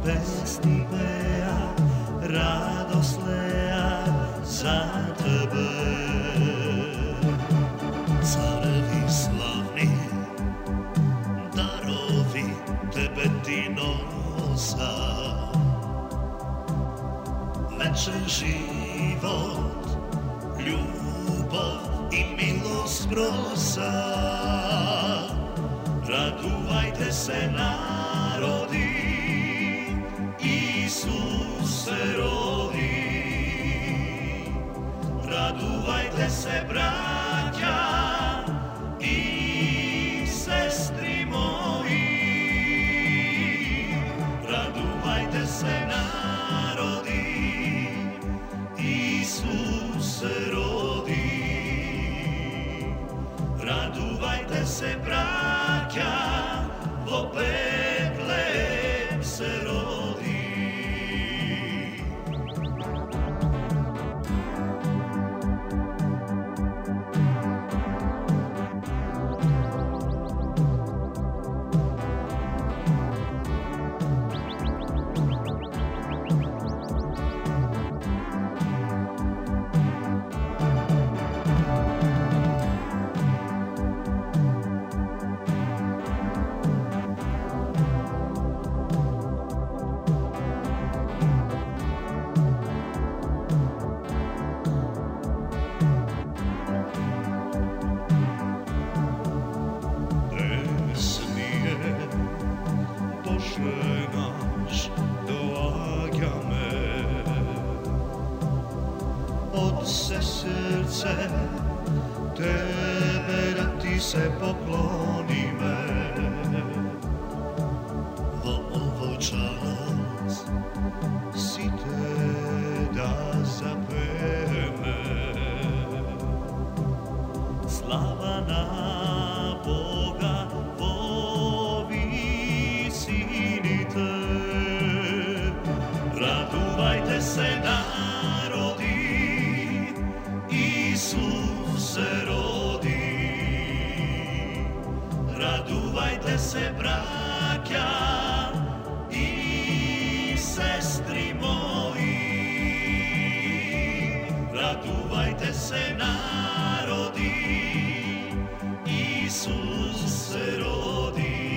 pesnimeja, radosleja za tebe. Carevi slavni, darovi tebe ti nosa. Večer život, ljubav i milost prosa. Radujte se narodi, Isus se rodi. Radujte se braća i sestri moji. Radujte se narodi, Isus se rodi. Radujte se braća, vo Betlem se rodi. Naš doaga me, od se srce tebe da ti se pokloni me. Vo ovo čas si te da zapeme. Slava na Boga vo visinite. Radujte se narodi, Isus se rodi. Radujte se braća i sestri moji. Radujte se narodi, Isus se rodi.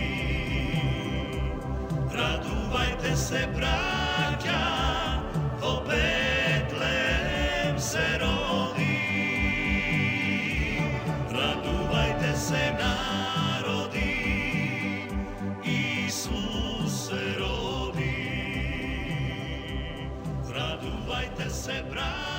Radujte se braća, vo Betlem se rodi. Radujte se narodi, Isus se rodi. Radujte se braća.